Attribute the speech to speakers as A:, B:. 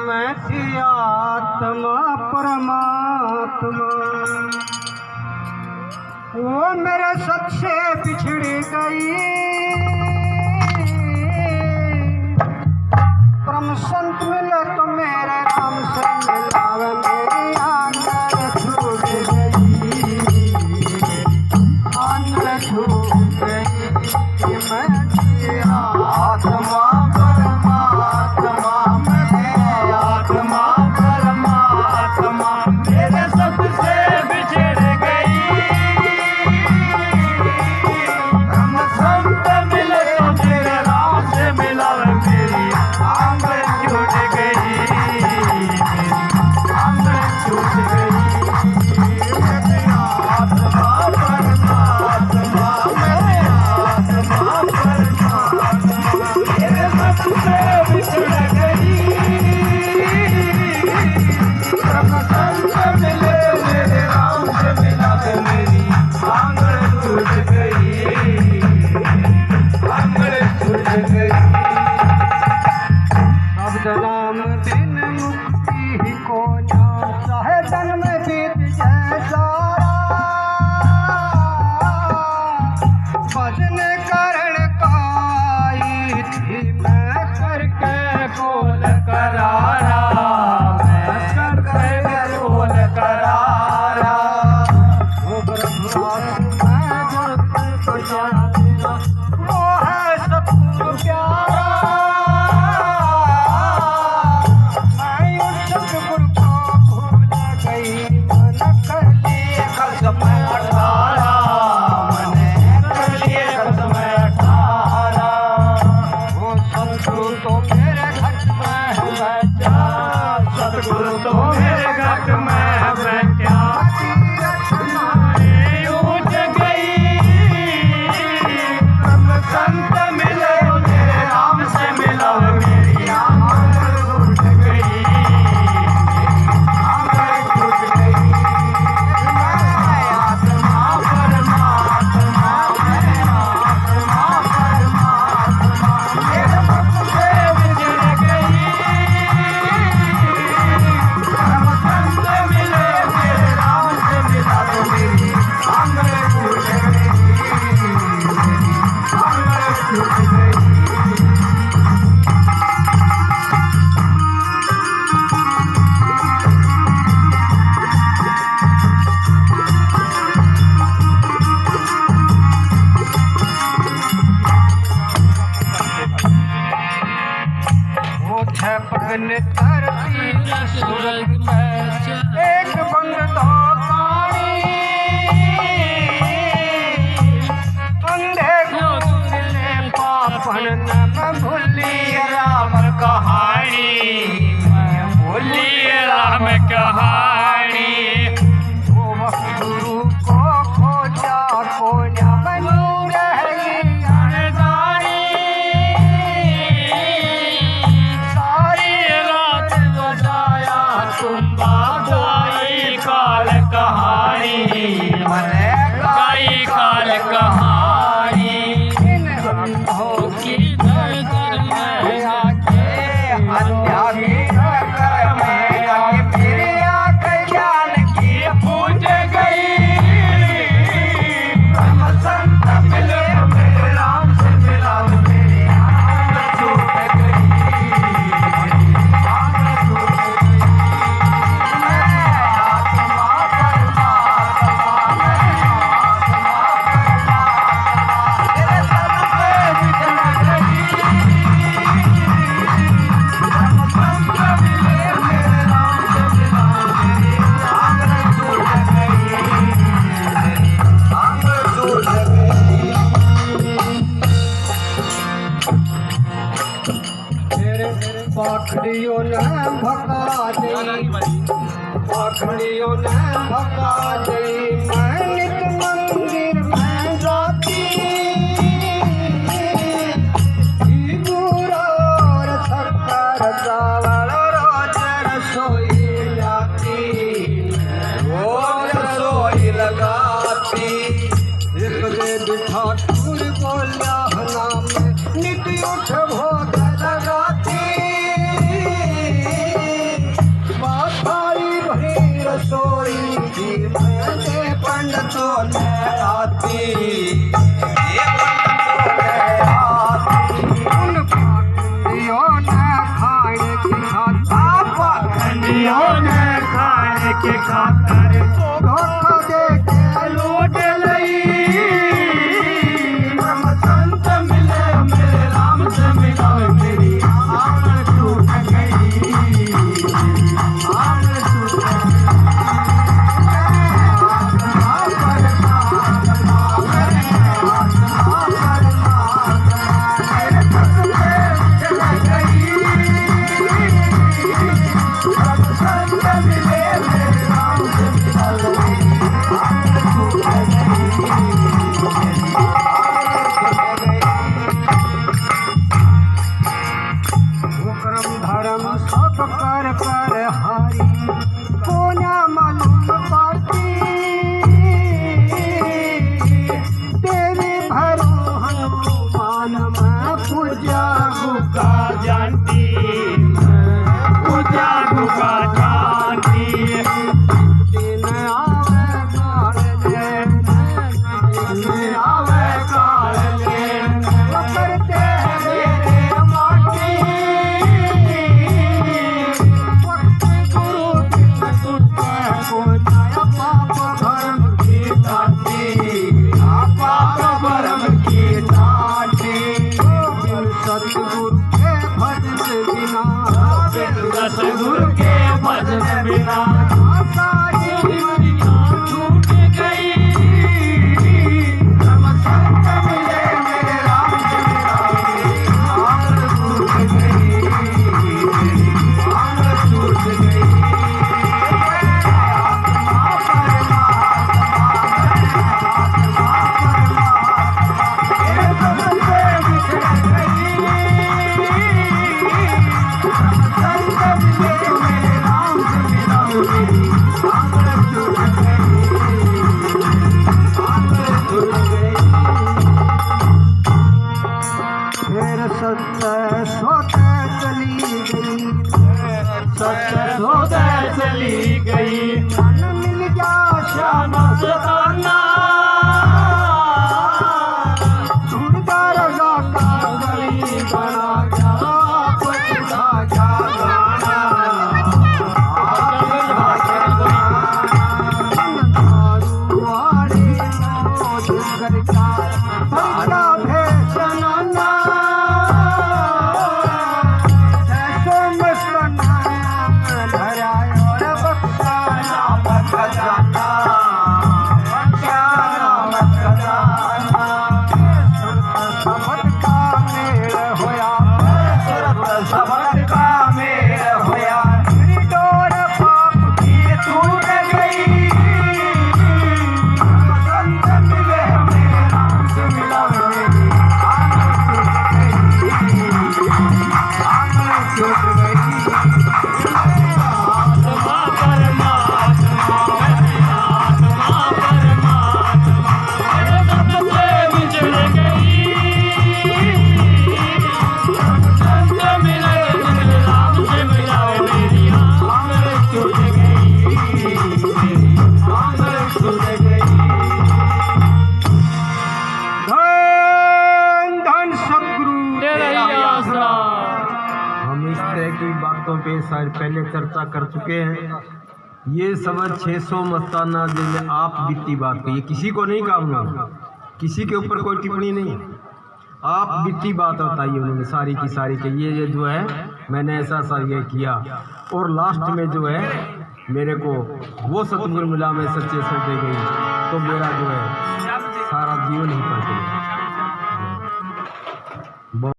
A: मैं थी आत्मा परमात्मा, वो मेरे सत से बिछड़ गई। परम संत मिले तो मेरे राम से मिलावे, मेरी आंगन छूट गई, आंगन छूट गई। मैं थी आत्मा परमात्मा, मैं आत्मा परमात्मा, मेरे सबसे बिछड़ गई। हम संत मिले तो तेरे राम से मिलावे, मेरी आंगन छूट गई, मेरी आंगन छूट गई। मैं आत्मा परमात्मा, मैं आत्मा परमात्मा, मेरे सबसे बिछड़ गई। हम संत मिले मेरे राम से मिलावे, मेरी आंगन छूट गई, आंगन छूट गई। शब्द नाम दिन मुक्ति को ना, चाहे जन्म बीत जाए सारा, भजन करण काई थी मैं करके बोल करारा, मैं करके बोल करारा। वो ब्रह्मास मैं जगत को जाना, वो है सबको प्यारा। मैं उस सतगुरु को भूल गई, मन कर लिए कसम 18, मैंने कर लिए कसम 18। वो सतगुरु तो मेरे घट में है बैठा, सतगुरु तो मेरे घट में है बैठा। ऊँच गई हम संत मिले तो तेरे राम से मिलावे, मेरी आंगन छूट गई, आंगन छूट गई। मैं आत्मा परमात्मा, मैं आत्मा परमात्मा, मेरे सबसे बिछड़ गई। हम संत मिले तेरे राम से मिलावे, मेरी आंगन छूट गई, आंगन छूट गई। वो छह पगन धरती सूरज में, एक बंद दो कानी, अंधे घोटले पापन न भूली राम कहानी, मैं भूली राम कहानी। वो वक्त गुरु को खोजा खोजा बनू रही अनजानी, सारी रात बजाया तुम्बा गाई काल कहानी, मैंने गाई काल कहानी। इन बंधों की नजर में आके अध्यात्म कर में आके मेरे आंखें ज्ञान की पूज गई। हम संत मिले मेरे राम से मिलावे, मेरी आंगन छूट गई, आंगन छूट गई। मैं आत्मा परमात्मा, मैं आत्मा परमात्मा, तेरे सबसे बिछड़ गई। हम संत मिले मेरे राम से मिलावे, मेरी आंगन छूट गई, मेरी आंगन छूट गई। मेरे पाखड़ियों ने भगा दी, पाखड़ियों ने भगा दी, मैं नित मंदिर में जाती, गुरु और शक्कर चावल रोज रसोई लाती, रोज रसोई लगाती। एक दे बिठा टूर बोलिया नाम नित उठ भोग लगाती, खातर
B: धोखा दे के
A: लूट लई ब्रह्म संत मिले मेरे राम से मिलावे मेरी आंगन टूट गई आंगन टूट
B: धर्म सब कर कर हारी कोना मालूम पाती तेरे भरो हनुमान में पूजा
A: गुगा जानती पूजा गुगा जानती
B: दिन आवे काल दिन आवे काल करते मेरे माटी सतगुरु के भजन बिना
A: सतगुरु के भजन बिना
B: सारी
A: छूट गई ब्रह्म संत मिले मेरे राम से मिलावे आंगन टूट गई आंगन टूट गई
B: फिर सत्य सोते चली गई
A: सत्य सोते चली गई
B: मन मिल जा श्याम
A: सताना
B: ढूंढता रगा का गली बना जा पछता जा गाना दारू वाले मौज करता भरता भेजना जैसो मस्ताना धराया और बख्शाया
A: खजाना
B: सबद का मेल होया
A: सबद का मेल होया
B: मेरी डोर पाप की
A: टूट गई संत मिले मेरे राम से मिलावे मेरी आंगन टूट गई आत्मा परमात्मा आत्मा परमात्मा मेरे सब से बिछड़ गई संत मिले मेरे राम से मिलावे मेरी आंगन टूट गई आंगन टूट गई
B: धन धन सदगुरु
A: तेरा ही आसरा
C: हम इस तरह की बातों पे शायद पहले चर्चा कर चुके हैं। ये समझ 600 मस्ताना जिन्हें आप बीती बात कही, किसी को नहीं कहूँगा, किसी के ऊपर कोई टिप्पणी नहीं, आप बीती बात बताइए उन्होंने सारी की सारी के ये जो है मैंने ऐसा ये किया और लास्ट में जो है मेरे को वो सतगुरु मिला, मैं सच्चे सौदे गई तो मेरा जो है सारा जीवन ही पड़ गया।